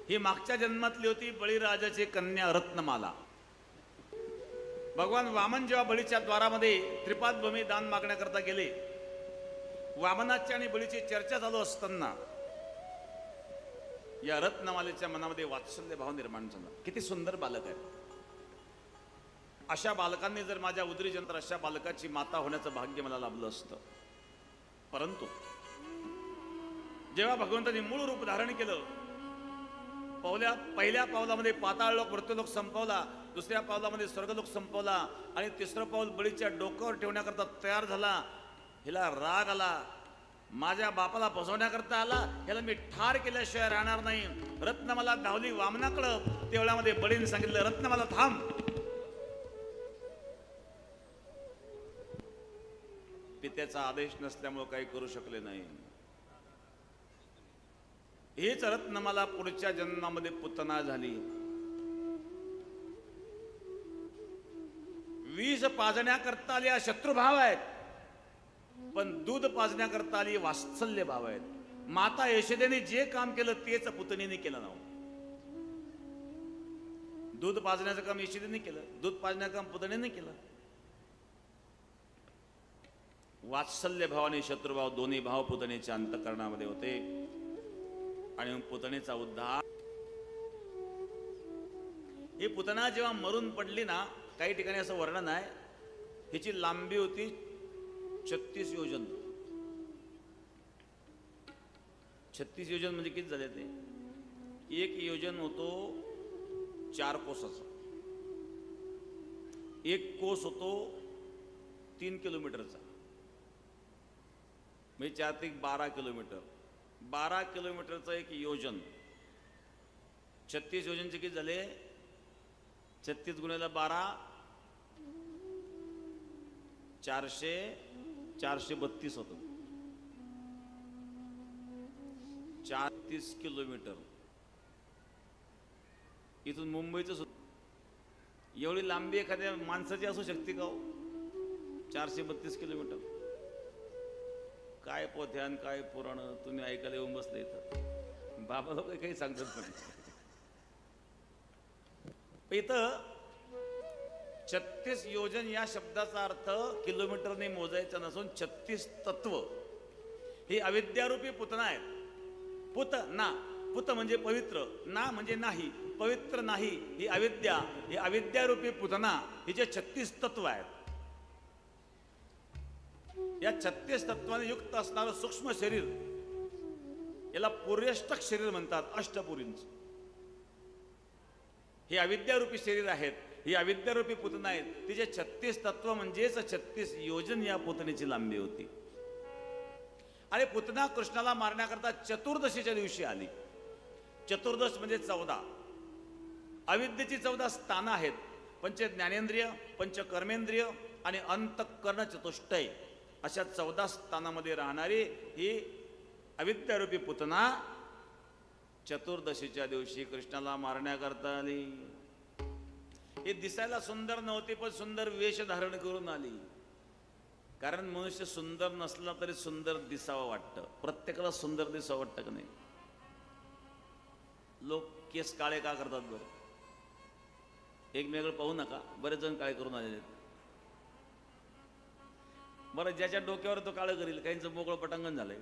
ही मागच्या जन्मातली होती बळीराजाची कन्या रत्नमाला. भगवान वामन जेव्हा बळीच्या द्वारामध्ये त्रिपाद भूमी दान मागण्याकरता गेले, वामनाची आणि बळीची चर्चा चालू असताना या रत्नमालेच्या मनामध्ये वात्सल्य भाव निर्माण झाला. किती सुंदर बालक आहे. अशा बालकांनी जर माझ्या उदरी जन्मात अशा बालकाची माता होण्याचं भाग्य मला लाभलं असतं. परंतु जेव्हा भगवंतांनी मूळ रूप धारण केलं, पहिल्या पावलामध्ये पाताळ लोक मृत्यूलोक संपवला, दुसऱ्या पावलामध्ये स्वर्गलोक संपवला आणि तिसरं पाऊल बळीच्या डोक्यावर ठेवण्याकरता तयार झाला. हिला राग आला, माझ्या बापाला फसवण्याकरता आला, ह्याला मी ठार केल्याशिवाय राहणार नाही. रत्नमाला धावली वामनाकडं. तेवढ्यामध्ये बळीने सांगितलं, रत्नमाला थांब. पित्याचा आदेश नसल्यामुळे काही करू शकले नाही. हीच रत्नमाला पुढच्या जन्मामध्ये पुतना झाली. विष पाजण्याकरता आली शत्रुभाव आहेत, पण दूध पाजण्याकरता आली वात्सल्य भाव आहेत. माता यशोदेने जे काम केलं तेच पुतणीने केलं ना. दूध पाजण्याचं काम यशोदेने केलं, दूध पाजण्याचं काम पुतणीने केलं. वात्सल्य भाव आणि शत्रुभाव दोन्ही भाव पुतणीच्या अंतःकरणामध्ये होते आणि पुतणीचा उद्धार. ही पुतना जेव्हा मरून पडली ना, काही ठिकाणी असं वर्णन आहे, हिची लांबी होती 36 योजन. 36 योजन म्हणजे किती झाले ते? एक योजन होतो 4 कोसाचा, एक कोस होतो 3 किलोमीटरचा, म्हणजे 4 ते 12 किलोमीटर. 12 किलोमीटरचं एक योजन. 36 योजनचे किती झाले? 36 गुणिले 12 432 होतं. 34 किलोमीटर. इथून मुंबईचं एवढी लांबी एखाद्या माणसाची असू शकते का हो? 432 किलोमीटर. काय पोथ्यान काय पुराण तुम्ही ऐकायला येऊन बसले इथं. बाबा लोक काही सांगतात नाही. इथं 36 योजन या शब्दाचा अर्थ किलोमीटरने मोजायचा नसून 36 तत्व ही अविद्यारूपी पुतना आहेत. पुत ना, पुत म्हणजे पवित्र, ना म्हणजे नाही, पवित्र नाही, ही अविद्या. ही अविद्यारूपी पुतना हिचे 36 तत्व आहेत. या 36 तत्वाने युक्त असणारं सूक्ष्म शरीर याला पुर्यष्टक शरीर म्हणतात. अष्टपुरींच हे अविद्यारूपी शरीर आहेत. ही अविद्यारूपी पुतना आहेत. तिचे 36 तत्व म्हणजेच 36 योजन या पुतणीची लांबी होती. आणि पुतना कृष्णाला मारण्याकरता चतुर्दशीच्या दिवशी आली. चतुर्दश म्हणजे 14. अविद्येची 14 स्थानं आहेत. पंच ज्ञानेंद्रिय, पंच कर्मेंद्रिय आणि अंतःकरण चतुष्टय अशा 14 स्थानामध्ये राहणारी ही अविद्यारूपी पुतना चतुर्दशीच्या दिवशी कृष्णाला मारण्याकरता आली. ही दिसायला सुंदर नव्हती, पण सुंदर वेश धारण करून आली. कारण मनुष्य सुंदर नसला तरी सुंदर दिसावं वाटतं. प्रत्येकाला सुंदर दिसावं वाटतं का नाही? लोक केस काळे का करतात बरं? एकमेकांकडे पाहू नका, बरेच जण काळे करून आलेले आहेत. बरं, ज्याच्या डोक्यावर तो काळं करील, काहींचं मोकळं पटांगण झालंय.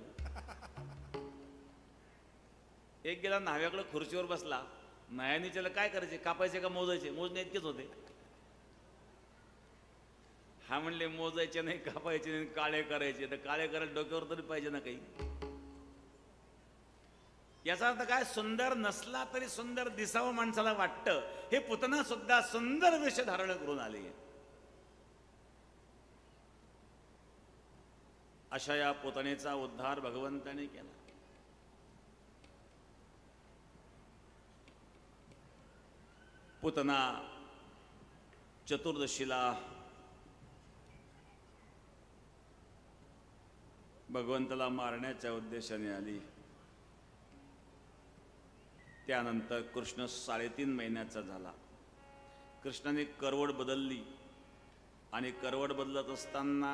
एक गेला न्हाव्याकडे खुर्चीवर बसला, न्हायाने त्याला काय करायचे? कापायचे का मोजायचे? मोजणे इतकेच होते. हा म्हणले मोजायचे नाही, कापायचे नाही, काळे करायचे. तर काळे करायला डोक्यावर तरी पाहिजे ना काही. याचा अर्थ काय, सुंदर नसला तरी सुंदर दिसावं माणसाला वाटतं. हे पुतना सुद्धा सुंदर वेश धारण करून आले. अशा या पुतणेचा उद्धार भगवंताने केला. पुतना चतुर्दशीला भगवंताला मारण्याच्या उद्देशाने आली. त्यानंतर कृष्ण 3.5 महिन्याचा झाला. कृष्णाने करवड बदलली आणि करवड बदलत असताना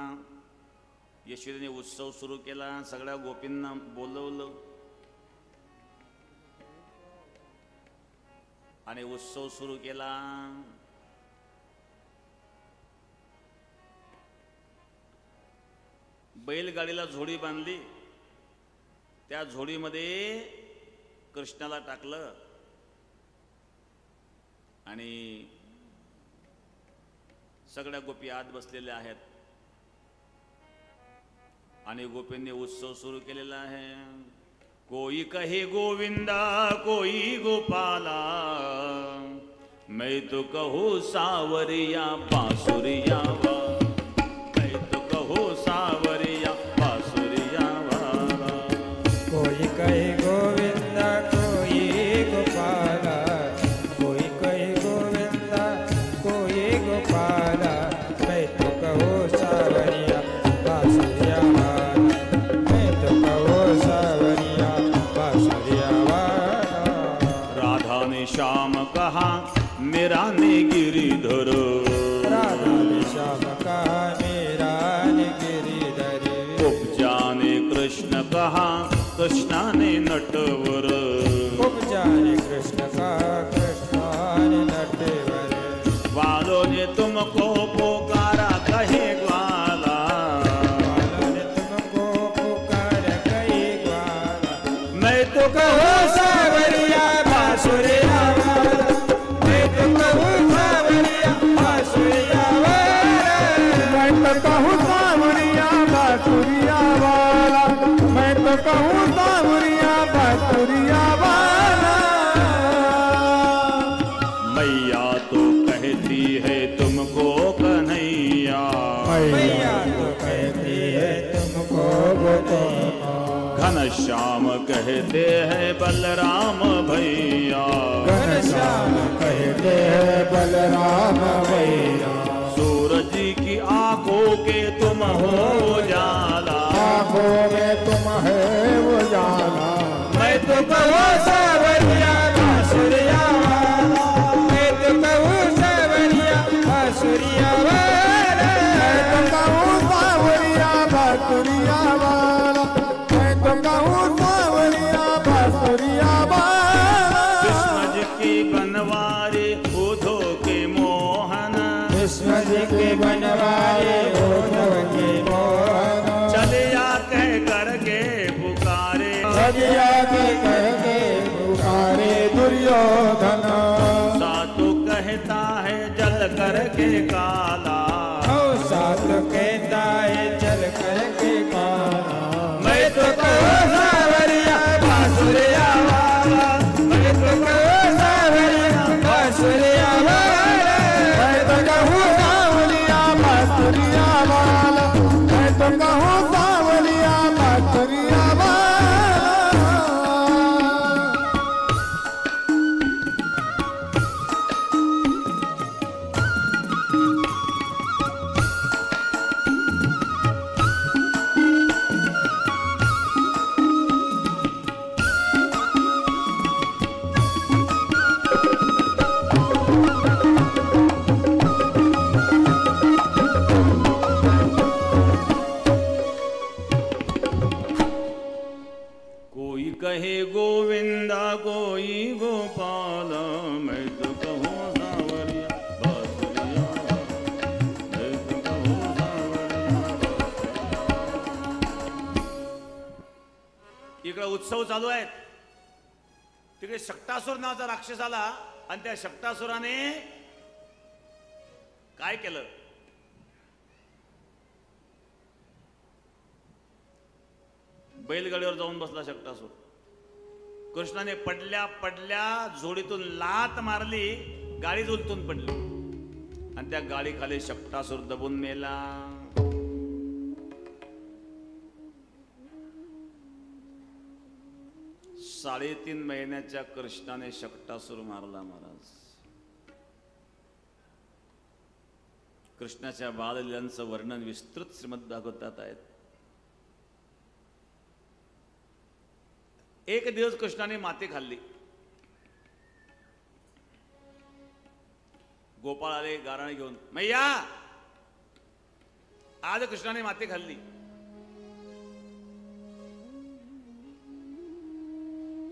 यशोदेने उत्सव सुरू केला. सगळ्या गोपींना बोलवलं आणि उत्सव सुरू केला. बैलगाडीला झोडी बांधली. त्या झोडीमध्ये कृष्णाला टाकलं आणि सगळ्या गोपी आत बसलेल्या आहेत आणि गोपींनी उत्सव सुरू केलेला आहे. कोई कहे गोविंदा कोई गोपाला, मैं तो कहूँ सावरिया बांसुरिया वाला, मैं तो कहूँ सावरिया बांसुरिया वाला. कोई कहे गोविंदा कोई गोपाला, कोई कहे गोविंदा कोई गोपाला, मैं तो कहूँ सावरिया बांसुरिया वाला, मैं तो कहूँ सावरिया बांसुरिया वाला. राधा ने श्याम कहा मेरा ने गिरिधर, राधा ने श्याम कहा मेरा ने गिरिधर, उपजा ने कृष्ण कहा कृष्णा ने नटवर, उपजा ने कृष्ण कहा कृष्णा ने नटवर. वालों ने तुमको पुकारा कहे ग्वाला, वालों ने तुमको पुकारा कहे ग्वाला, मैं तो कहूँ सावरिया बांसुरिया वाला, मैं तो कहूँ सावरिया बांसुरिया वाला, मैं तो कहूँ सावरिया बांसुरिया वाला, मैं तो कहूँ सावरिया बांसुरिया वाला. मैया तो कहती है तुमको कन्हैया, मैया तो कहती है तुमको गोपैया, घनश्याम कहते हैं बलराम भैया, घनश्याम कहते हैं बलराम भैया, सूरज की आंखों के तुम हो जाला, आँखों में तुम है उजाला. मैं तो कहूँ सावरिया बांसुरिया वाला, मैं तो कहूँ सावरिया बांसुरिया वाला, मैं तो कहूँ सावरिया बांसुरिया वाला, मैं तो कहूँ सावरिया बांसुरिया वाला. कृष्ण जी की बनवारी उधो के मोहन, कृष्ण जी के बनवारे उद्धव के मोहन, चलिया कह करके पुकारे, सजिया के कहके पुकारे दुर्योधन. सातु कहता है जल करके काला, और साथ कहता है चल करके काला. मैं तो कहूँ सावरिया बांसुरिया वाला, मैं तो कहूँ सावरिया बांसुरिया वाला, मैं तो कहूँ सावरिया बांसुरिया वाला, मैं तो कहूँ सावरिया बांसुरिया वाला. कोई कहे गोविंदा कोई गोपाल, मैं तो कहूँ सावरिया बांसुरिया, मैं तो कहूँ सावरिया. इकडे उत्सव चालू आहेत. तिकडे शक्तासुर नावाचा राक्षस आला आणि त्या शक्तासुराने काय केलं, बैलगाडीवर जाऊन बसला शकटासूर. कृष्णाने पडल्या पडल्या जोडीतून लात मारली, गाडी उलटून पडली आणि त्या गाडी खाली शकटासूर दबून मेला. 3.5 महिन्याच्या कृष्णाने शकटासूर मारला महाराज. कृष्णाच्या बाललीलांचं वर्णन विस्तृत श्रीमद भागवतात आहेत. एक दिवस कृष्णाने माती खाल्ली. गोपाळ आले गाराणे घेऊन, मैया आज कृष्णाने माती खाल्ली.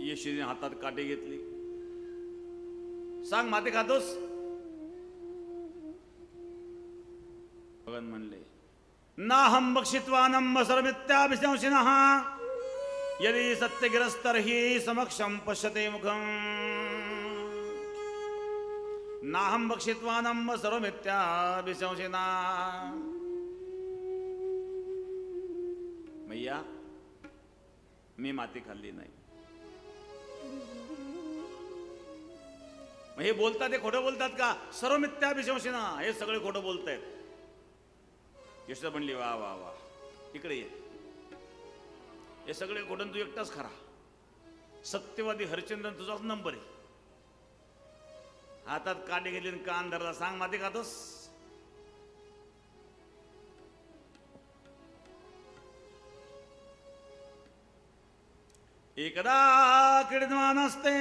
यशोदेने हातात काठी घेतली. सांग माती खातोस? भगवान म्हणले, नाहं भक्षित्वानं सर्वमित्याभिशंसिनः यदि सत्यगिरस्तर्हि समक्षं पश्यते मुखं. नाहं भक्षित्वानं सर्वमित्याभिशंसिनः. मैया मी माती खाल्ली नाही. हे बोलतात ते खोटं बोलतात का? सर्व मिथ्याभिशंसिनः, हे सगळे खोटं बोलतायत. यशोदा म्हणली, वा वा वा, इकडे ये. हे सगळे खोटं, तू एकटाच खरा. सत्यवादी हरिश्चंद्र तुझाच नंबर आहे. हातात काठी घेतली, कान धरला. सांग माती खातोस? एकदा क्रीडमानस्ते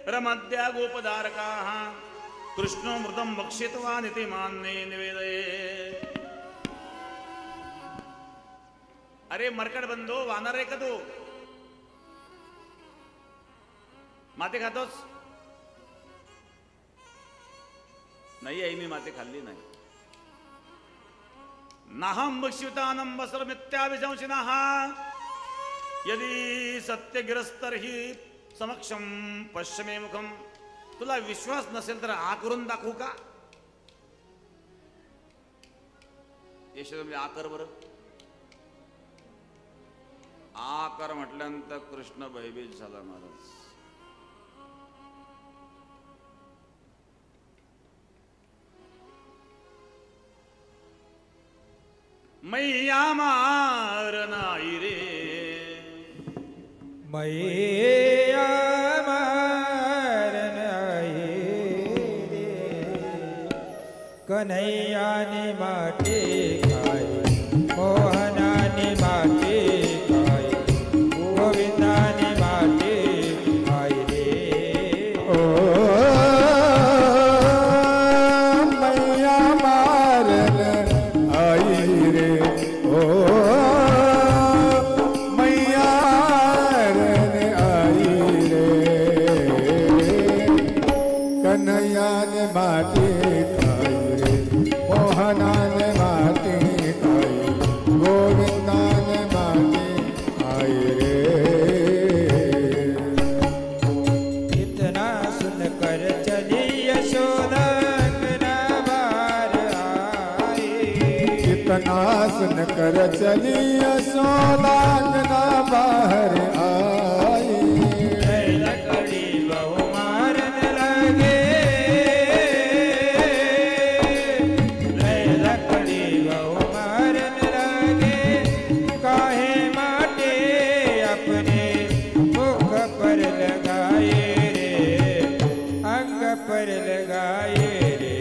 रमद्या गोपधारकाः कृष्णो मृतं भक्षितवान् इति मान्ये निवेदये. अरे मरकट बंधो, वानर आहे का तू? माती खातोस? नाही आई, मी माती खाल्ली नाही. नाहं भक्षितानं सर्वमित्याभिशंसिनः यदि सत्यगिरस्तर्हि समक्षम पश्चिमे मुखम. तुला विश्वास नसेल तर आ करून दाखवू का? यशोदा आकर बरं. आकर म्हटल्यानंतर कृष्ण भयभीत झाला महाराज. मैया मार नाही रे, मैया मारन रे. कन्हैयाने माटे खाय, मोहनाने माटे खाय, गोविंदाने माटे खाय रे. मैया मारन आई रे. कन्हैयाने माटी खाई रे, मोहनाने माटी खाई, गोविंदाने माटी खाई रे. इतना सुनकर चली यशोदा अंगना बार आई. इतना सुनकर चली यशोदा अंगना बाहर आई. लकड़ी बहु मारन लगे, लकड़ी बहु मारन लगे. काहे माटे अपने मुख पर लगाए रे, अंग पर लगाए रे.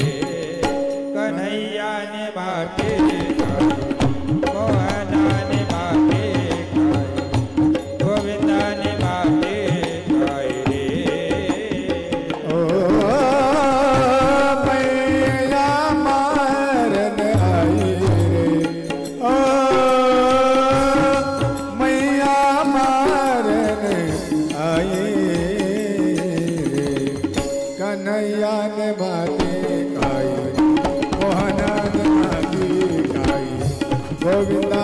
कन्हैया ने माटे मोहना ने माटे खाए, गोविंदा ने माटे खाए रे. ओ मैया मारन आई रे. ओ मैया मारन आई रे. कन्हैया ने माटी खाई, मोहना ने माटी खाई, गोविंदा